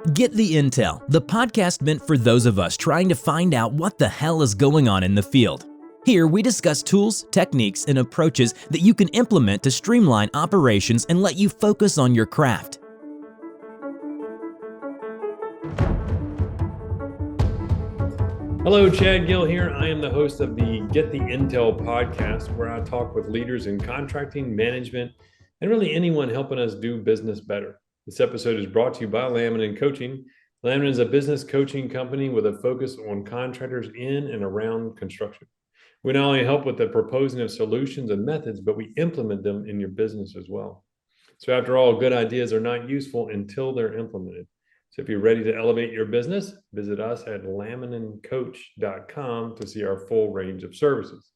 Get the Intel, the podcast meant for those of us trying to find out what the hell is going on in the field. Here we discuss tools, techniques, and approaches that you can implement to streamline operations and let you focus on your craft. Hello, Chad Gill here. I am the host of the Get the Intel podcast, where I talk with leaders in contracting, management, and really anyone helping us do business better. This episode is brought to you by Laminin Coaching. Laminin is a business coaching company with a focus on contractors in and around construction. We not only help with the proposing of solutions and methods, but we implement them in your business as well. So after all, good ideas are not useful until they're implemented. So if you're ready to elevate your business, visit us at laminincoach.com to see our full range of services.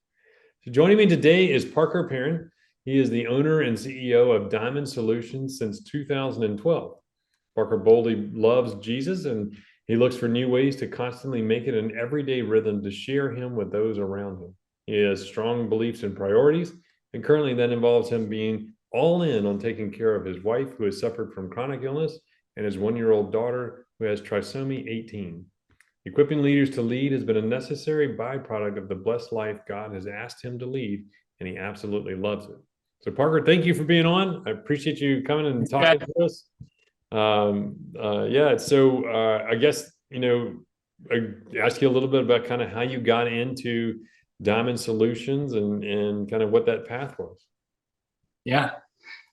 So joining me today is Parker Perrien. He is the owner and CEO of Diamond Solutions since 2012. Parker boldly loves Jesus, and he looks for new ways to constantly make it an everyday rhythm to share him with those around him. He has strong beliefs and priorities, and currently that involves him being all in on taking care of his wife, who has suffered from chronic illness, and his one-year-old daughter, who has Trisomy 18. Equipping leaders to lead has been a necessary byproduct of the blessed life God has asked him to lead, and he absolutely loves it. So Parker, thank you for being on. I appreciate you coming and talking to us. I guess, I ask you a little bit about kind of how you got into Diamond Solutions and kind of what that path was. Yeah.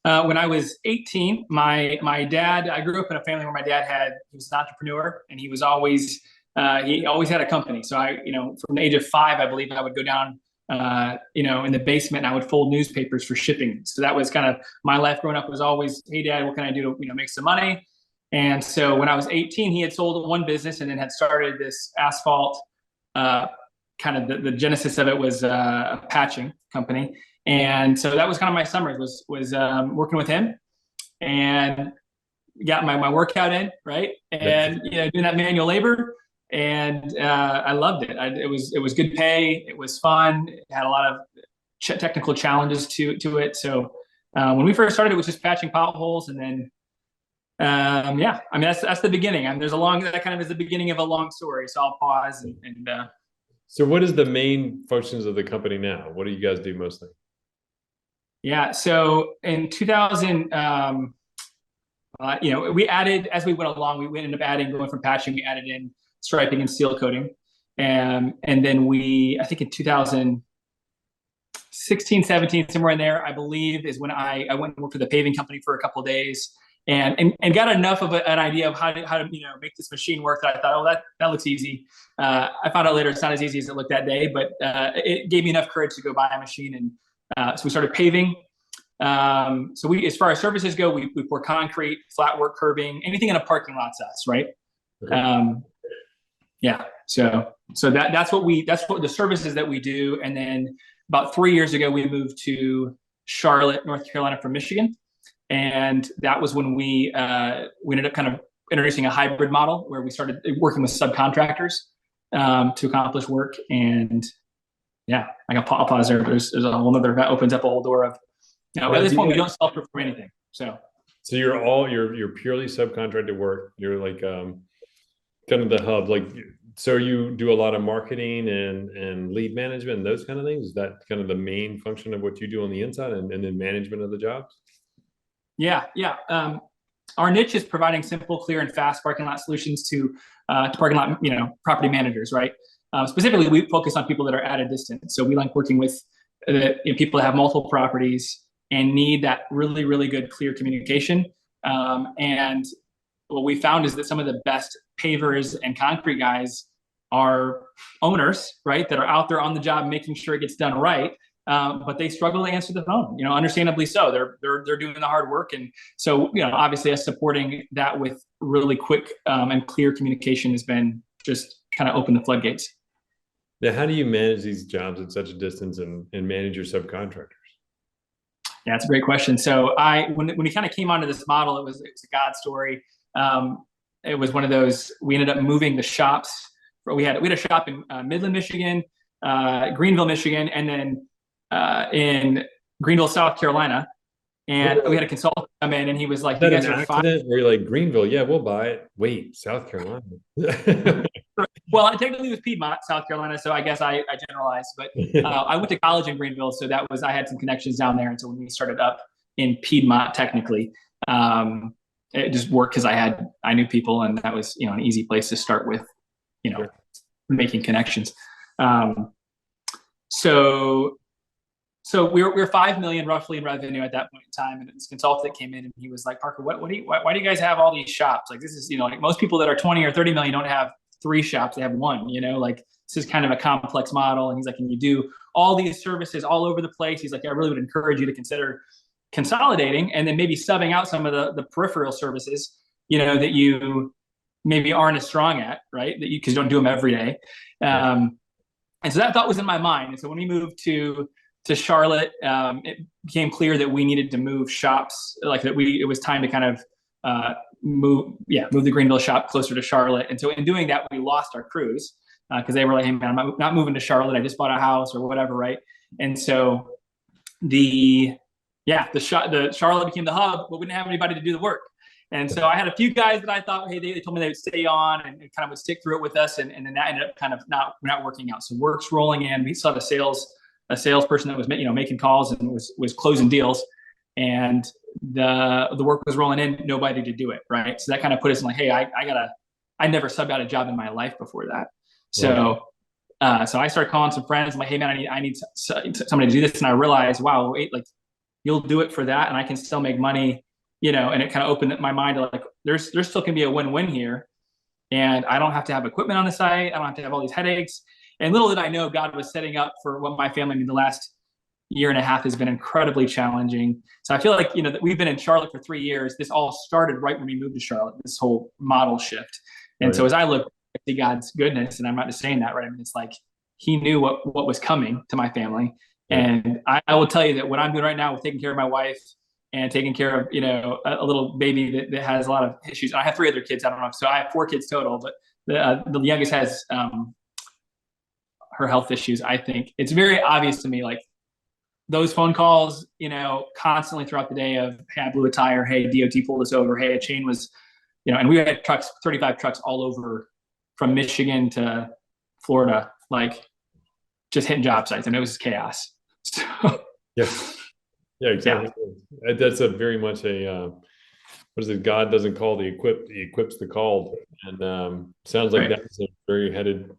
When I was 18, my dad, I grew up in a family where my dad he was an entrepreneur, and he always had a company. So from the age of 5, I believe I would go down, in the basement, and I would fold newspapers for shipping. So that was kind of my life growing up, was always, hey Dad, what can I do to, make some money? And so when I was 18, he had sold one business and then had started this asphalt, kind of the genesis of it was a patching company. And so that was kind of my summers was working with him and got my workout in, right? And, doing that manual labor. And I loved it. It was good pay. It was fun. It had a lot of technical challenges to it. So when we first started, it was just patching potholes, and then that's the beginning. And that kind of is the beginning of a long story. So I'll pause and So what is the main functions of the company now? What do you guys do mostly? Yeah. So in 2000, we added, as we went along, we ended up going from patching, we added in striping and seal coating. And then I think in 2016, 17, somewhere in there, I believe, is when I went and worked for the paving company for a couple of days and got enough of an idea of how to make this machine work that I thought, oh, that looks easy. I found out later it's not as easy as it looked that day, but it gave me enough courage to go buy a machine. And so we started paving. So as far as services go, we pour concrete, flat work, curbing, anything in a parking lot's us, right? Okay. So that's what the services that we do. And then about 3 years ago, we moved to Charlotte, North Carolina from Michigan. And that was when we ended up kind of introducing a hybrid model where we started working with subcontractors to accomplish work. And I'll pause there. There's a whole other, that opens up a whole door of, at this point we don't self-perform anything. So you're purely subcontracted work. You're like kind of the hub. So you do a lot of marketing and lead management and those kind of things. Is that kind of the main function of what you do on the inside and then management of the jobs? Yeah. Our niche is providing simple, clear, and fast parking lot solutions to parking lot, property managers, right? Specifically, we focus on people that are at a distance. So we like working with people that have multiple properties and need that really, really good, clear communication. And what we found is that some of the best pavers and concrete guys are owners, right? That are out there on the job, making sure it gets done right. But they struggle to answer the phone, understandably so. They're doing the hard work. And so, obviously us supporting that with really quick and clear communication has been just kind of open the floodgates. Yeah. How do you manage these jobs at such a distance and manage your subcontractors? Yeah, that's a great question. So when we kind of came onto this model, it was a God story. It was one of those, we ended up moving the shops. We had a shop in Midland, Michigan, Greenville, Michigan, and then in Greenville, South Carolina. And we had a consultant come in, and he was like, Is "You that guys an are fine." accident where you're like, Greenville, yeah, we'll buy it. Wait, South Carolina. Well, I technically was Piedmont, South Carolina, so I guess I generalized. But I went to college in Greenville, so I had some connections down there. And so when we started up in Piedmont, technically, it just worked because I knew people, and that was an easy place to start with, Sure. making connections. So we were 5 million roughly in revenue at that point in time. And this consultant came in, and he was like, "Parker, why do you guys have all these shops? Like, this is, like most people that are 20 or 30 million don't have 3 shops, they have 1, like this is kind of a complex model." And he's like, "And you do all these services all over the place." He's like, "I really would encourage you to consider consolidating, and then maybe subbing out some of the peripheral services, that you maybe aren't as strong at, right? Because you don't do them every day." And so that thought was in my mind. And so when we moved to Charlotte, it became clear that we needed to move shops, like it was time to kind of move the Greenville shop closer to Charlotte. And so in doing that, we lost our crews because they were like, "Hey man, I'm not moving to Charlotte. I just bought a house," or whatever, right? And so the Charlotte became the hub, but we didn't have anybody to do the work. And so I had a few guys that I thought, hey, they told me they would stay on and kind of would stick through it with us. And then that ended up kind of not working out. So work's rolling in. We saw a salesperson that was making calls and was closing deals, and the work was rolling in, nobody to do it, right? So that kind of put us in like, hey, I never subbed out a job in my life before that. So so I started calling some friends. I'm like, "Hey man, I need somebody to do this." And I realized, wow, wait, like you'll do it for that, and I can still make money, and it kind of opened my mind to like, there's still can be a win-win here, and I don't have to have equipment on the site. I don't have to have all these headaches. And little did I know, God was setting up for what my family, the last year and a half has been incredibly challenging. So I feel like, that we've been in Charlotte for 3 years. This all started right when we moved to Charlotte, this whole model shift. And so as I look, I see God's goodness, and I'm not just saying that, right? I mean, it's like he knew what was coming to my family. And I will tell you that what I'm doing right now with taking care of my wife and taking care of, a little baby that has a lot of issues. And I have 3 other kids. I don't know. So I have 4 kids total, but the youngest has her health issues. I think it's very obvious to me, like those phone calls, constantly throughout the day of, hey, I blew a tire. Hey, DOT pulled us over. Hey, a chain was, and we had 35 trucks all over from Michigan to Florida, like just hitting job sites. And it was chaos. So. Yeah, exactly. Yeah. That's a very much a, what is it? God doesn't call the equipped, he equips the called. And sounds like that's a very headed,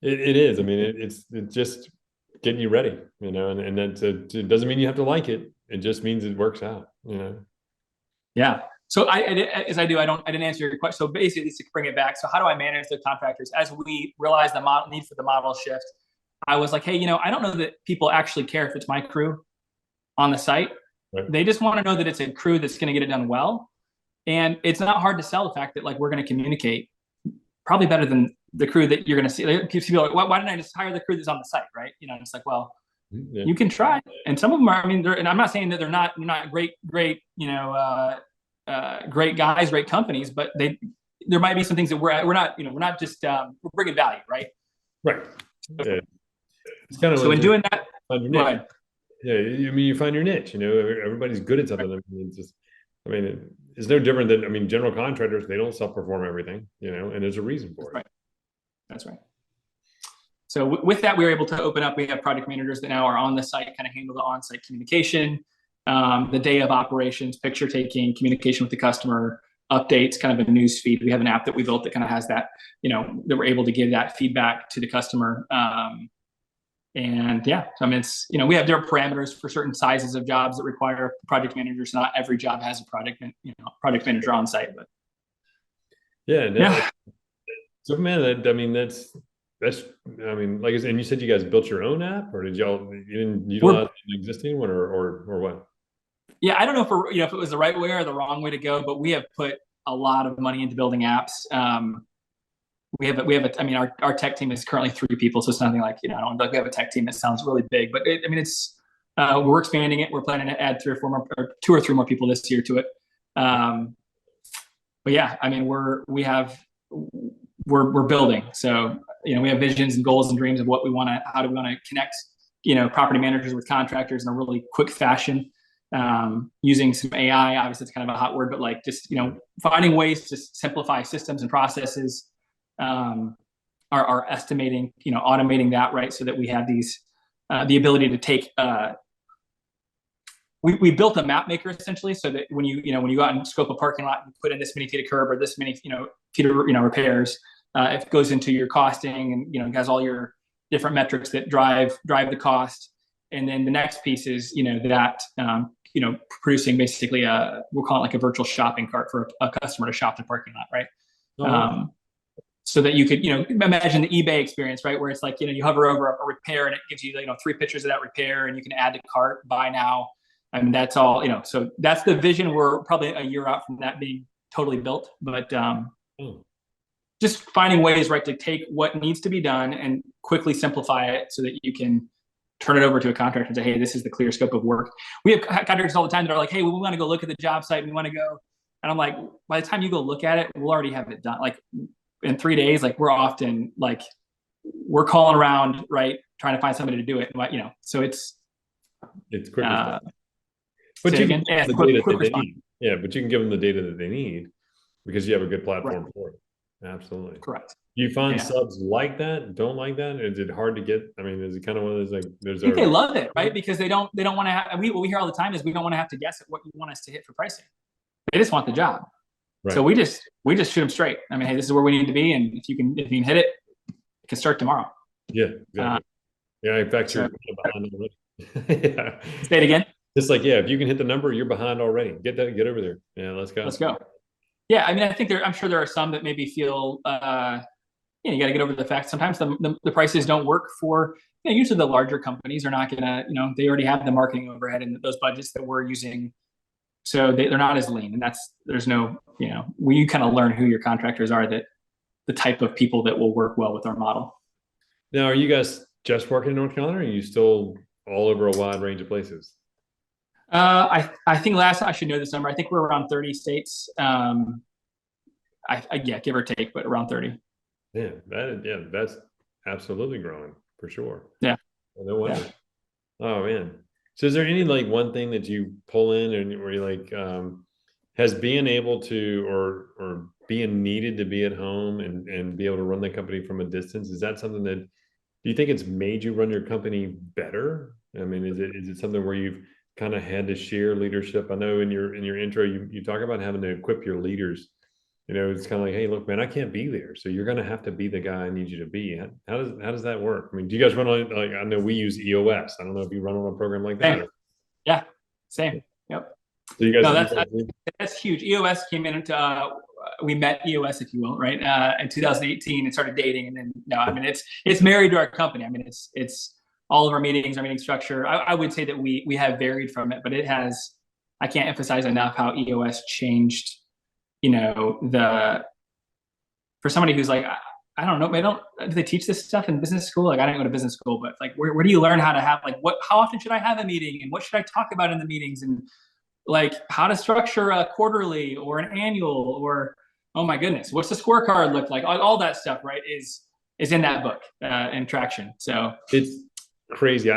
it is. I mean, it's just getting you ready, and that it doesn't mean you have to like it. It just means it works out, Yeah. So I didn't answer your question. So basically, to bring it back, so how do I manage the contractors? As we realized the need for the model shift, I was like, hey, I don't know that people actually care if it's my crew on the site. Right. They just want to know that it's a crew that's going to get it done well. And it's not hard to sell the fact that like we're going to communicate probably better than the crew that you're going to see. Like, people are like, why didn't I just hire the crew that's on the site, right? It's like, well, you can try. And some of them are. I mean, and I'm not saying that they're not great, great guys, great companies, but there might be some things that we're not just we're bringing value, right? Right. Yeah. It's kind of so in doing that. Go ahead. Yeah, I mean, you find your niche. Everybody's good at something. Right. It's no different than general contractors. They don't self-perform everything, and there's a reason for it. Right. That's right. So with that, we were able to open up. We have project managers that now are on the site, kind of handle the on-site communication, the day of operations, picture taking, communication with the customer, updates, kind of a news feed. We have an app that we built that kind of has that, that we're able to give that feedback to the customer. And yeah, so it's, there are parameters for certain sizes of jobs that require project managers. Not every job has a project manager on site, but yeah. So man, that's like I said, and you said you guys built your own app, or you didn't utilize an existing one, or what? Yeah, I don't know if it was the right way or the wrong way to go, but we have put a lot of money into building apps. Our tech team is currently 3 people, so it's nothing like, I don't like we have a tech team that sounds really big, but we're expanding it. We're planning to add 2 or 3 more people this year to it. But yeah, we're building. So, we have visions and goals and dreams of how do we want to connect, property managers with contractors in a really quick fashion. using some AI. Obviously, it's kind of a hot word, but like just finding ways to simplify systems and processes. Are estimating, automating that, right, so that we have these the ability to take. We built a map maker essentially, so that when you go out and scope a parking lot, and put in this many feet of curb or this many feet of repairs, it goes into your costing, and has all your different metrics that drive the cost. And then the next piece is that producing basically we'll call it like a virtual shopping cart for a customer to shop the parking lot, right? Oh. So that you could imagine the eBay experience, right, where it's like you hover over a repair and it gives you 3 pictures of that repair, and you can add to cart, buy now. I mean, that's all, so that's the vision. We're probably a year out from that being totally built, but just finding ways, right, to take what needs to be done and quickly simplify it so that you can turn it over to a contractor and say, hey, this is the clear scope of work. We have contractors all the time that are like, hey, we want to go look at the job site. We want to go. And I'm like, by the time you go look at it, we'll already have it done. Like in 3 days, like we're often like, we're calling around, right, trying to find somebody to do it. So it's quick. But you can give them the data that they need. Yeah, but you can give them the data that they need because you have a good platform for it. Absolutely. Correct. Do you find subs like that, don't like that? Is it hard to get? I mean, is it kind of one of those like I think they love it, right? Because they don't want to have, what we hear all the time is we don't want to have to guess at what you want us to hit for pricing. They just want the job. Right. So we just shoot them straight. I mean, hey, this is where we need to be, and if you can hit it, you can start tomorrow. Yeah, exactly. In fact, you're behind already. Yeah. Say it again. It's like, if you can hit the number, you're behind already. Get over there. Yeah, let's go. Yeah, I mean, I think I'm sure there are some that maybe feel, you got to get over the fact sometimes the prices don't work for, usually the larger companies are not going to, they already have the marketing overhead and those budgets that we're using. So they're not as lean, and there's no, you kind of learn who your contractors are, that the type of people that will work well with our model. Now, are you guys just working in North Carolina, or are you still all over a wide range of places? I think I should know this number. I think we're around 30 states. Give or take, but around 30. Yeah, that's absolutely growing for sure. Yeah. No wonder. Yeah. Oh man. So is there any like one thing that you pull in and where you like has being able to or being needed to be at home and be able to run the company from a distance, is that something that do you think it's made you run your company better? I mean, is it something where you've kind of had to share leadership? I know in your intro you talk about having to equip your leaders. It's kind of like, hey, look, man, I can't be there, so you're going to have to be the guy I need you to be. How does that work? I mean, do you guys run on, like, I know we use EOS. I don't know if you run on a program like that. Yeah, same. Yep. So you guys, that's huge. EOS came into we met EOS, if you will, right, in 2018 and started dating, and then I mean it's married to our company. I mean it's all of our meetings, our meeting structure. I would say that we have varied from it, but it has. I can't emphasize enough how EOS changed. For somebody who's like, I don't know, do they teach this stuff in business school? Like, I didn't go to business school, but like, where do you learn how to have, like, how often should I have a meeting, and what should I talk about in the meetings, and like how to structure a quarterly or an annual, or, oh my goodness, what's the scorecard look like? All that stuff, right, is in that book, in Traction. So it's crazy.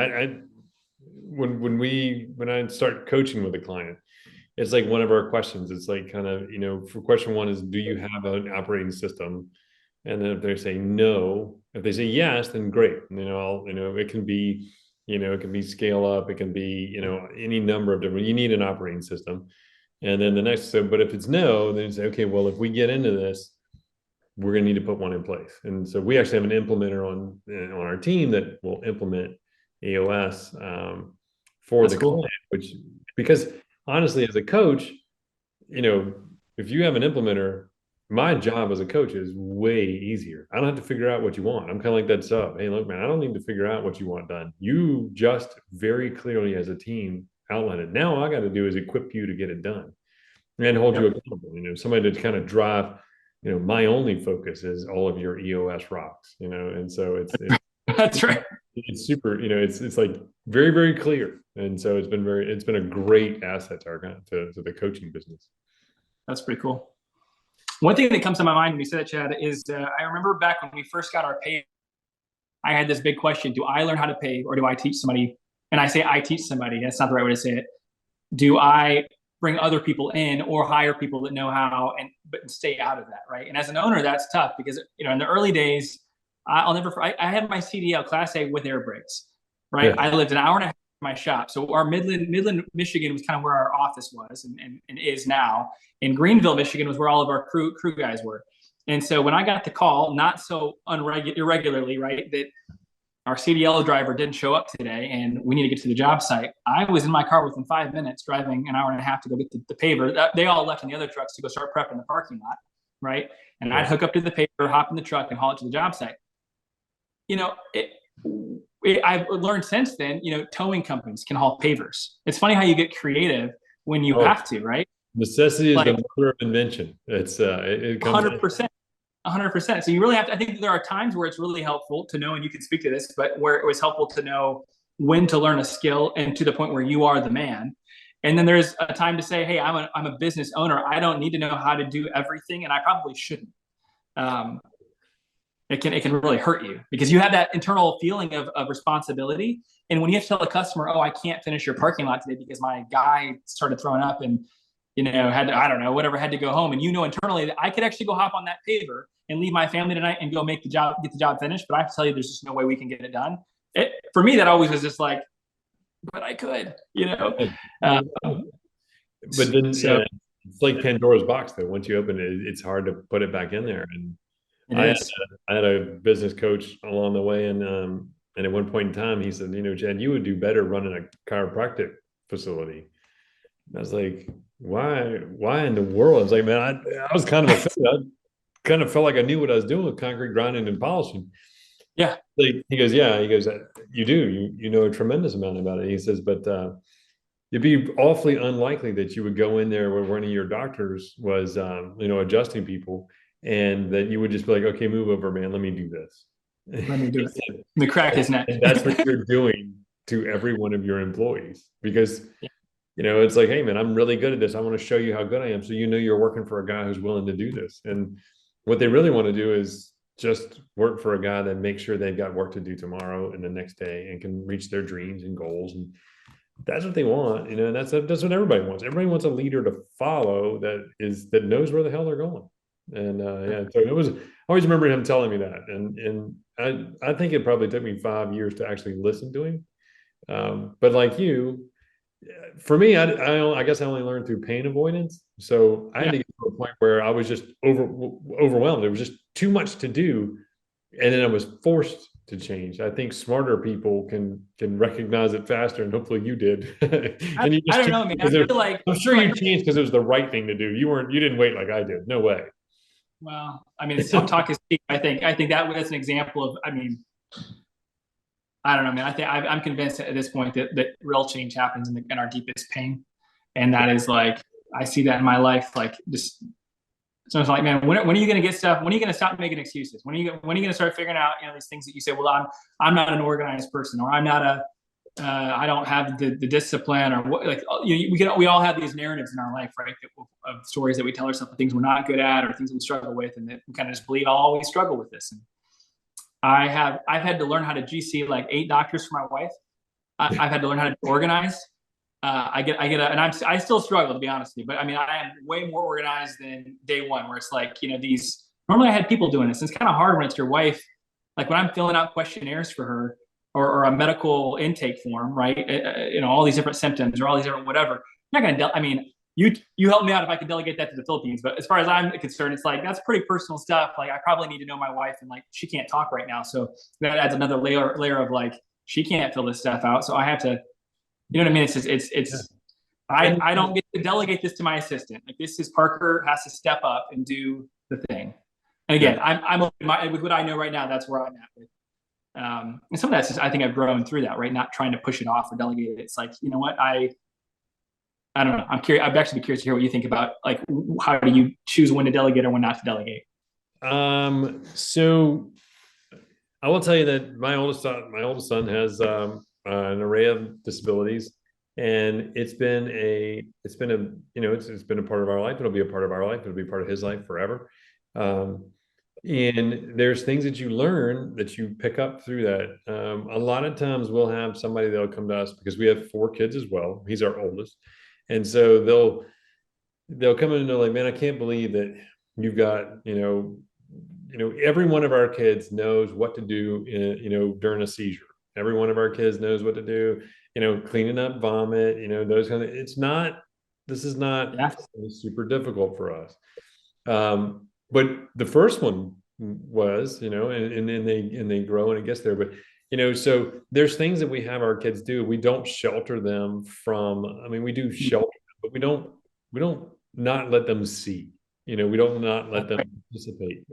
When I start coaching with a client, it's like one of our questions. It's like kind of, for question one is, do you have an operating system? And then if they say no, if they say yes, then great. It can be, it can be scale up. It can be, any number of different, you need an operating system. And then but if it's no, then you say, okay, well, if we get into this, we're going to need to put one in place. And so we actually have an implementer on our team that will implement EOS for the client, which, because honestly, as a coach, if you have an implementer, my job as a coach is way easier. I don't have to figure out what you want. I'm kind of like that sub. Hey, look, man, I don't need to figure out what you want done. You just very clearly as a team outline it. Now all I got to do is equip you to get it done and hold you accountable. Somebody to kind of drive, my only focus is all of your EOS rocks, and so it's that's right. It's super, it's like very, very clear. And so it's been a great asset to the coaching business. That's pretty cool. One thing that comes to my mind when you said that, Chad, is I remember back when we first got our pay, I had this big question: do I learn how to pay, or do I teach somebody? And I say I teach somebody. That's not the right way to say it. do I bring other people in or hire people that know how but stay out of that, right? And as an owner, that's tough because in the early days, I'll never. I had my CDL Class A with air brakes, right? Yeah. I lived an hour and a half from my shop, so our Midland, Michigan was kind of where our office was and is now. In Greenville, Michigan was where all of our crew guys were. And so when I got the call, not so irregularly, right, that our CDL driver didn't show up today and we need to get to the job site, I was in my car within 5 minutes driving an hour and a half to go get the paver. They all left in the other trucks to go start prepping the parking lot, right? And I'd hook up to the paver, hop in the truck, and haul it to the job site. I've learned since then, towing companies can haul pavers. It's funny how you get creative when you have to, right? Necessity is the mother of invention. It's it comes 100%. 100%. So you really have to, I think there are times where it's really helpful to know, and you can speak to this, but where it was helpful to know when to learn a skill and to the point where you are the man. And then there's a time to say, hey, I'm a business owner. I don't need to know how to do everything, and I probably shouldn't. It can really hurt you because you have that internal feeling of responsibility. And when you have to tell a customer, oh, I can't finish your parking lot today because my guy started throwing up and had to, I don't know, whatever, had to go home. And internally that I could actually go hop on that paver and leave my family tonight and go get the job finished. But I have to tell you, there's just no way we can get it done. For me, that always was just like, but I could, but then it's like Pandora's box though. Once you open it, it's hard to put it back in there. And I had a business coach along the way, and at one point in time, he said, Chad, you would do better running a chiropractic facility. And I was like, why in the world? I was like, man, I was kind of offended. I kind of felt like I knew what I was doing with concrete grinding and polishing. Yeah. He goes, you do, you know a tremendous amount about it. He says, but it'd be awfully unlikely that you would go in there where one of your doctors was, adjusting people, and that you would just be like, okay, move over, man. Let me do this. Let me do it. Let me crack his neck. And that's what you're doing to every one of your employees, because it's like, hey man, I'm really good at this. I want to show you how good I am. So you're working for a guy who's willing to do this. And what they really want to do is just work for a guy that makes sure they've got work to do tomorrow and the next day and can reach their dreams and goals. And that's what they want, and that's what everybody wants. Everybody wants a leader to follow that knows where the hell they're going. And so it was, I always remember him telling me that. And I think it probably took me 5 years to actually listen to him. But like you, for me, I guess I only learned through pain avoidance. So I had to get to a point where I was just overwhelmed. There was just too much to do. And then I was forced to change. I think smarter people can recognize it faster, and hopefully you did. I don't know, man. I feel like I'm sure you changed because it was the right thing to do. You didn't wait like I did. No way. Well, I mean, talk is cheap. I think that's an example of. I mean, I don't know, man. I'm convinced at this point that real change happens in our deepest pain, and that is like I see that in my life. Like just, so it's like, man, when are you going to get stuff? When are you going to stop making excuses? When are you going to start figuring out these things that you say? Well, I'm not an organized person, or I'm not I don't have the discipline, or what, like we all have these narratives in our life, right? Of stories that we tell ourselves, of things we're not good at, or things that we struggle with, and that we kind of just believe I'll always struggle with this. And I've had to learn how to GC like 8 doctors for my wife. I've had to learn how to organize. I still struggle, to be honest with you, but I mean, I am way more organized than day one, where it's like, normally I had people doing this. And it's kind of hard when it's your wife. Like when I'm filling out questionnaires for her, or a medical intake form, right? All these different symptoms or all these different whatever. I'm not going to, you help me out if I could delegate that to the Philippines. But as far as I'm concerned, it's like, that's pretty personal stuff. Like I probably need to know my wife, and like, she can't talk right now. So that adds another layer of like, she can't fill this stuff out. So I have to, you know what I mean? I don't get to delegate this to my assistant. Like this is Parker has to step up and do the thing. And again, I'm with what I know right now. That's where I'm at with. And some of that's just, I think I've grown through that, right? Not trying to push it off or delegate it. It's like, you know what? I don't know. I'm curious. I'd actually be curious to hear what you think about, like, how do you choose when to delegate or when not to delegate? So I will tell you that my oldest son has an array of disabilities, and it's been a part of our life. It'll be a part of our life. It'll be part of his life forever. And there's things that you learn that you pick up through that. A lot of times we'll have somebody that'll come to us because we have 4 kids as well. He's our oldest. And so they'll come in and they're like, man, I can't believe that you've got, every one of our kids knows what to do, during a seizure. Every one of our kids knows what to do, cleaning up vomit, those kind of, this is not super difficult for us. But the first one was, and they grow and it gets there. But, so there's things that we have our kids do. We don't shelter them from, we do shelter, but we don't not let them see, we don't not let them participate.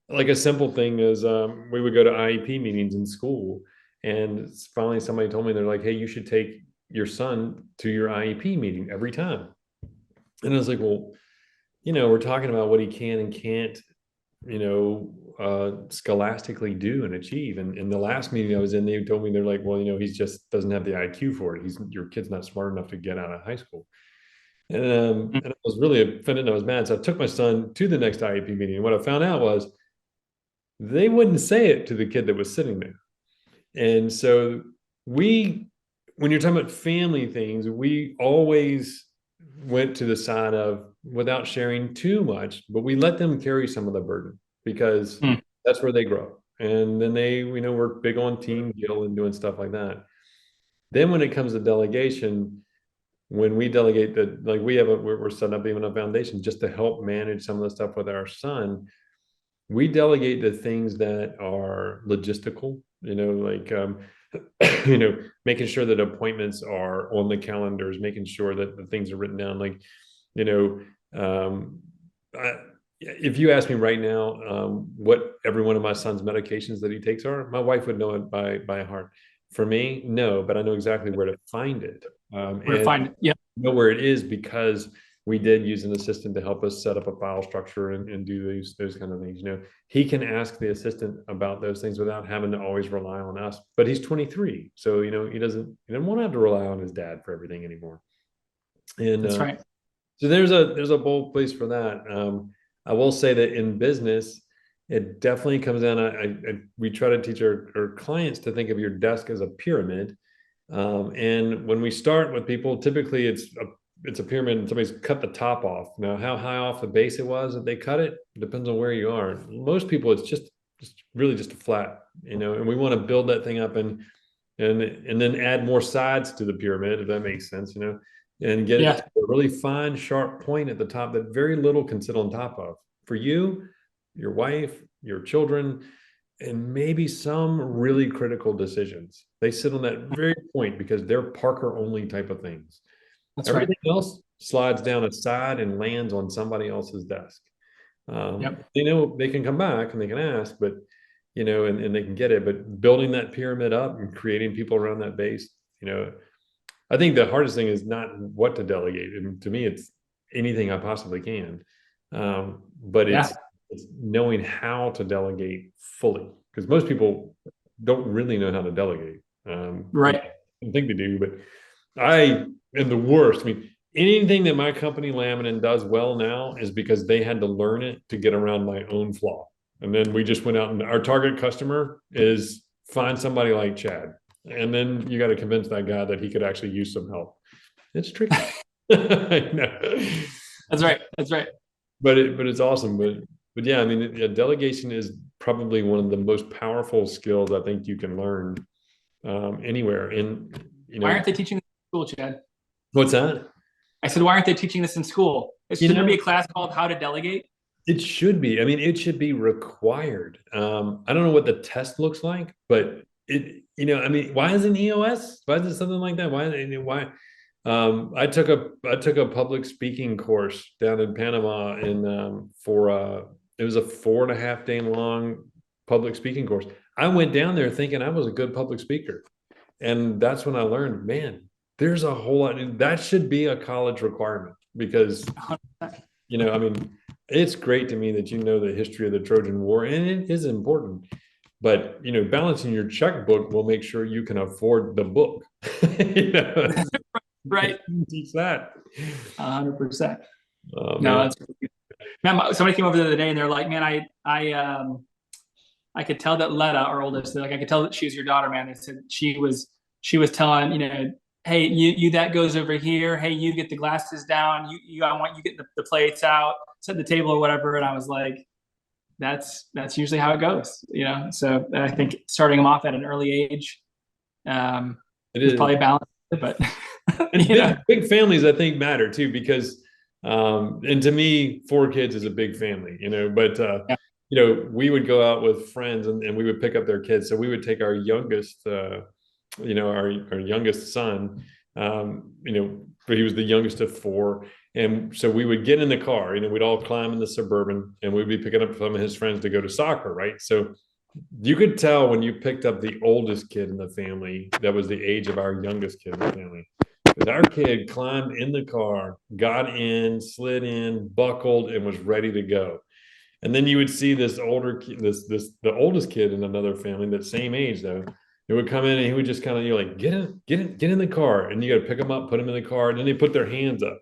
Like a simple thing is, we would go to IEP meetings in school, and finally somebody told me, they're like, hey, you should take your son to your IEP meeting every time. And I was like, well, we're talking about what he can and can't, scholastically do and achieve. And in the last meeting I was in, they told me, they're like, well, he just doesn't have the IQ for it. Your kid's not smart enough to get out of high school. And I was really offended and I was mad. So I took my son to the next IEP meeting. And what I found out was they wouldn't say it to the kid that was sitting there. And so when you're talking about family things, we always went to the side of, without sharing too much, but we let them carry some of the burden, because that's where they grow. And then they, we're big on team deal and doing stuff like that. Then when it comes to delegation, when we delegate like we're setting up even a foundation just to help manage some of the stuff with our son. We delegate the things that are logistical, like, making sure that appointments are on the calendars, making sure that the things are written down. Like, if you ask me right now, what every one of my son's medications that he takes are, my wife would know it by heart. For me, no, but I know exactly where to find it. Know where it is, because we did use an assistant to help us set up a file structure and do those kind of things. He can ask the assistant about those things without having to always rely on us. But he's 23, so he doesn't want to have to rely on his dad for everything anymore. And that's right. So there's a bold place for that. I will say that in business, it definitely comes down. We try to teach our clients to think of your desk as a pyramid. And when we start with people, typically it's a pyramid and somebody's cut the top off. Now, how high off the base it was that they cut it depends on where you are. Most people, it's just really just a flat, and we want to build that thing up and then add more sides to the pyramid, if that makes sense, and get it to a really fine, sharp point at the top that very little can sit on top of. For you, your wife, your children, and maybe some really critical decisions. They sit on that very point because they're Parker only type of things. That's Everything else slides down a side and lands on somebody else's desk. They can come back and they can ask, but and they can get it. But building that pyramid up and creating people around that base, I think the hardest thing is not what to delegate. And to me, it's anything I possibly can. But it's knowing how to delegate fully, because most people don't really know how to delegate. Right. I think they do, but I am the worst. Anything that my company Laminin does well now is because they had to learn it to get around my own flaw. And then we just went out, and our target customer is find somebody like Chad. And then you got to convince that guy that he could actually use some help. It's tricky. I know. That's right. That's right. But it's awesome. But yeah, delegation is probably one of the most powerful skills I think you can learn anywhere. And why aren't they teaching this in school, Chad? What's that? I said, why aren't they teaching this in school? Should there be a class called How to Delegate? It should be. It should be required. I don't know what the test looks like, but why isn't EOS? Why is it something like that? Why? I took a public speaking course down in Panama, it was a 4.5 day long public speaking course. I went down there thinking I was a good public speaker, and that's when I learned, man, there's a whole lot. That should be a college requirement, because it's great to me that the history of the Trojan War, and it is important. But balancing your checkbook will make sure you can afford the book. Right. Teach that. 100%. Oh, no, that's good. Man, somebody came over the other day and they're like, man, I could tell that Letta, our oldest, I could tell that she was your daughter, man. They said she was telling, hey, you that goes over here. Hey, you get the glasses down. I want you get the plates out, set the table or whatever. And I was like, that's usually how it goes, you know? So I think starting them off at an early age, It is is. probably a balance, but And big families, I think, matter too, because and to me, 4 kids is a big family, but yeah. we would go out with friends and we would pick up their kids. So we would take our youngest, our youngest son, but he was the youngest of 4. And so we would get in the car, we'd all climb in the Suburban and we'd be picking up some of his friends to go to soccer, right? So you could tell when you picked up the oldest kid in the family, that was the age of our youngest kid in the family. Because our kid climbed in the car, got in, slid in, buckled, and was ready to go. And then you would see this older the oldest kid in another family, that same age though, it would come in and he would just kind of, like, get in the car, and you got to pick them up, put them in the car, and then they put their hands up.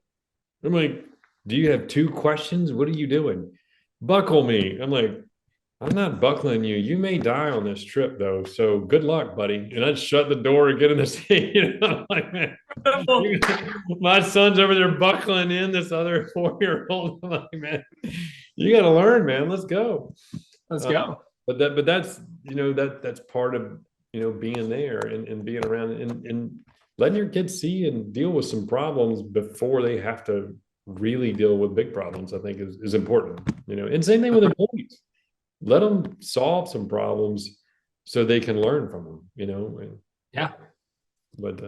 I'm like, do you have 2 questions? What are you doing? Buckle me. I'm like, I'm not buckling you. You may die on this trip, though. So good luck, buddy. And I'd shut the door and get in the seat. I'm like, man, my son's over there buckling in this other 4-year-old. I'm like, man, you got to learn, man. Let's go. Let's go. But that's that's part of being there and being around and letting your kids see and deal with some problems before they have to really deal with big problems. I think is important. And same thing with employees. Let them solve some problems so they can learn from them, Yeah. But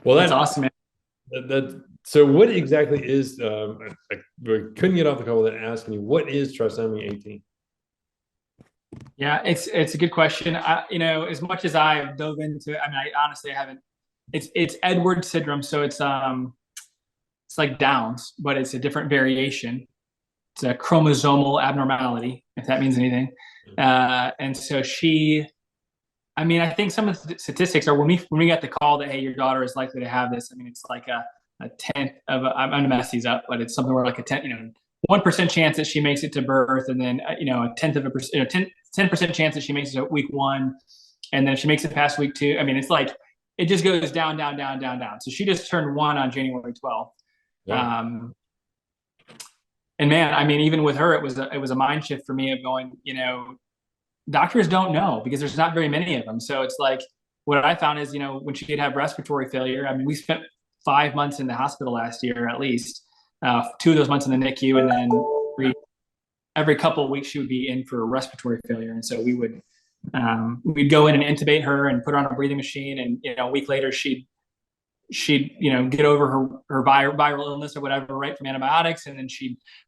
well, that's awesome, man. So what exactly is we couldn't get off the call without asking you, what is Trisomy 18? Yeah, it's a good question. As much as I've dove into it, I mean, I honestly haven't. It's Edwards syndrome, so it's like Downs, but it's a different variation. It's a chromosomal abnormality, if that means anything. And so I think some of the statistics are when we got the call that, hey, your daughter is likely to have this. I mean, it's like a tenth of I'm gonna mess these up, but it's something where like a 1% chance that she makes it to birth, and then a tenth of a percent, 10% chance that she makes it to week 1, and then if she makes it past week 2. I mean, it's like it just goes down, down, down, down, down. So she just turned 1 on January 12th. Wow. And man, I mean, even with her, it was a mind shift for me of going, doctors don't know because there's not very many of them. So it's like what I found is, when she did have respiratory failure, I mean, we spent 5 months in the hospital last year, at least 2 of those months in the NICU, and then every couple of weeks she would be in for respiratory failure. And so we'd go in and intubate her and put her on a breathing machine, and a week later she'd get over her viral illness or whatever, right, from antibiotics, and then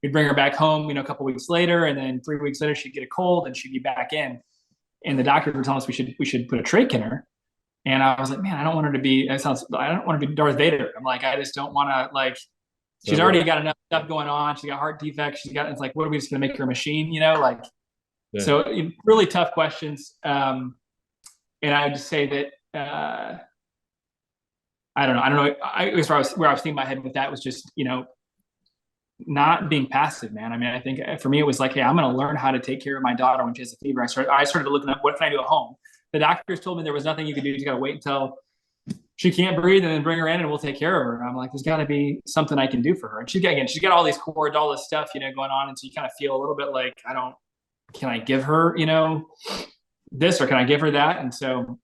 we'd bring her back home a couple of weeks later, and then 3 weeks later she'd get a cold and she'd be back in, and the doctors were telling us we should put a trach in her. And I was like, man, I don't want her to be Darth Vader. I'm like, I just don't want to, like, she's already got enough stuff going on. She's got heart defects. It's like, what are we just going to make her a machine? Yeah. So really tough questions. And I would just say that, I don't know. I guess where I was thinking my head with that was just, not being passive, man. I mean, I think for me, it was like, hey, I'm going to learn how to take care of my daughter when she has a fever. I started looking up, what can I do at home? The doctors told me there was nothing you could do. You got to wait until she can't breathe and then bring her in and we'll take care of her. I'm like, there's got to be something I can do for her. And she's got all these cords, all this stuff, going on. And so you kind of feel a little bit like, can I give her, this, or can I give her that? And so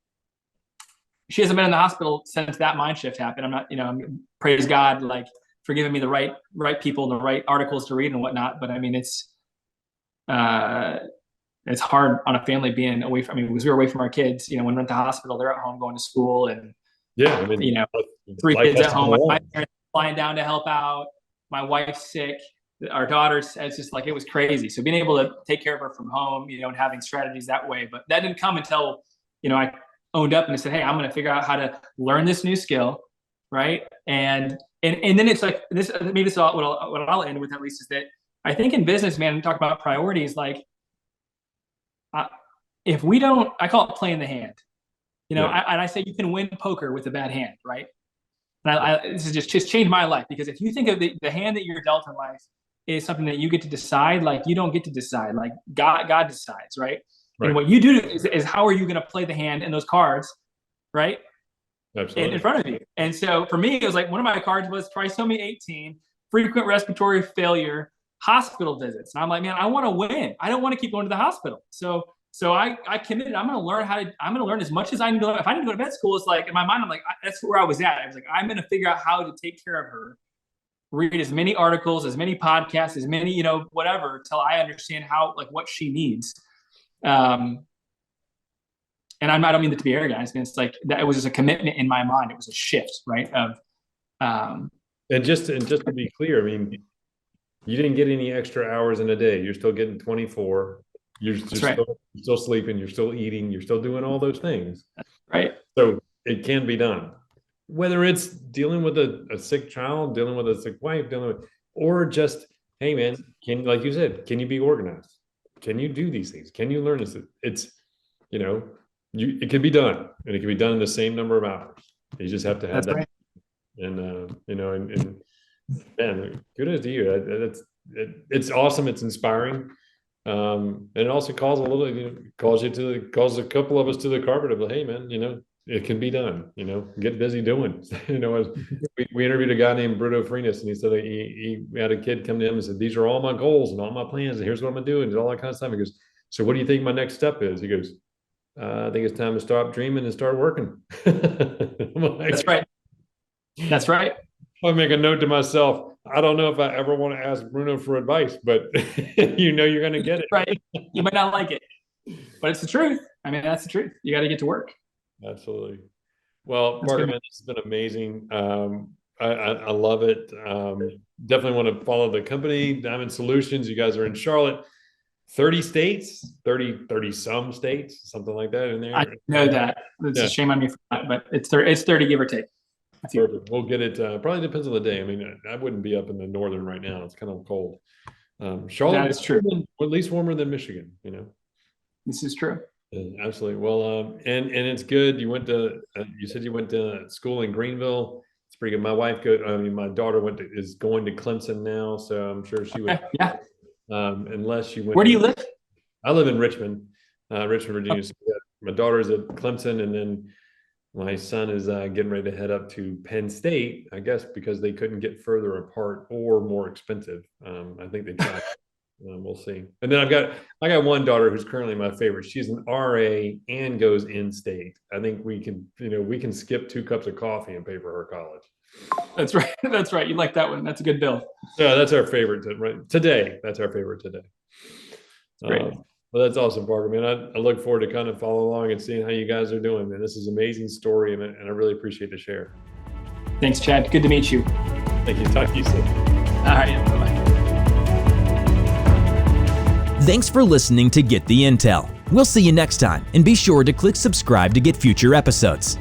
she hasn't been in the hospital since that mind shift happened. I'm not, praise God, like, for giving me the right people, the right articles to read and whatnot. But I mean, it's hard on a family being away from, because we were away from our kids, when we're at the hospital, they're at home going to school, and, 3 kids at home, my parents flying down to help out, my wife's sick, our daughter's, it's just like, it was crazy. So being able to take care of her from home, and having strategies that way, but that didn't come until, I owned up and I said, hey, I'm going to figure out how to learn this new skill. Right. And then it's like this, maybe this is what I'll end with, at least, is that I think in business, man, we talk about priorities, like, if we don't, I call it playing the hand, and I say you can win poker with a bad hand. Right. And this is just changed my life, because if you think of the hand that you're dealt in life is something that you get to decide, like, you don't get to decide, like God decides. Right. And what you do is how are you going to play the hand and those cards, right? Absolutely. in front of you. And so for me, it was like one of my cards was trisomy 18, frequent respiratory failure, hospital visits. And I'm like, man, I want to win. I don't want to keep going to the hospital. So I committed. I'm going to learn as much as I need to learn. If I need to go to med school, it's like in my mind, I'm like, that's where I was at. I was like, I'm going to figure out how to take care of her, read as many articles, as many podcasts, as many, whatever, till I understand what she needs. And I don't mean that to be arrogant. I mean, it's like that. It was just a commitment in my mind. It was a shift, right? And just to be clear, I mean, you didn't get any extra hours in a day. You're still getting 24. You're still sleeping. You're still eating. You're still doing all those things. Right. So it can be done. Whether it's dealing with a sick child, dealing with a sick wife, or just, hey man, like you said, can you be organized? Can you do these things? Can you learn this? It's, it can be done, and it can be done in the same number of hours. You just have to have that. Right. And man, kudos to you. It's awesome. It's inspiring. And it also calls calls a couple of us to the carpet of, hey man, it can be done, get busy doing, we interviewed a guy named Bruno Freenis, and he said he had a kid come to him and said, these are all my goals and all my plans, and here's what I'm gonna do, and all that kind of stuff. He goes, so what do you think my next step is? He goes, I think it's time to stop dreaming and start working. Like, that's right. That's right. I make a note to myself, I don't know if I ever want to ask Bruno for advice, but you're going to get it. Right. You might not like it, but it's the truth. I mean, that's the truth. You got to get to work. Absolutely. Well, Parker, man, this has been amazing. I love it. Definitely want to follow the company, Diamond Solutions. You guys are in Charlotte, 30 states, 30 some states, something like that in there. I know that. It's a shame on me for that, but it's 30 give or take. Perfect. We'll get it. Probably depends on the day. I mean, I wouldn't be up in the northern right now. It's kind of cold. Charlotte is true. At least warmer than Michigan. This is true. Absolutely. Well, and it's good. You said you went to school in Greenville. It's pretty good. My my daughter is going to Clemson now, so I'm sure she would. Yeah. Unless you went. Where do you live? I live in Richmond, Virginia. So my daughter's at Clemson, and then my son is getting ready to head up to Penn State, I guess, because they couldn't get further apart or more expensive. I think they tried. We'll see. And then I got one daughter who's currently my favorite. She's an RA and goes in state. I think we can skip 2 cups of coffee and pay for her college. That's right. That's right. You like that one. That's a good bill. Yeah, that's our favorite today. That's our favorite today. Great. Well, that's awesome, Parker, man. I look forward to kind of follow along and seeing how you guys are doing, man. This is an amazing story, and I really appreciate the share. Thanks, Chad. Good to meet you. Thank you. Talk to you soon. All right. Bye-bye. Thanks for listening to Get the Intel. We'll see you next time, and be sure to click subscribe to get future episodes.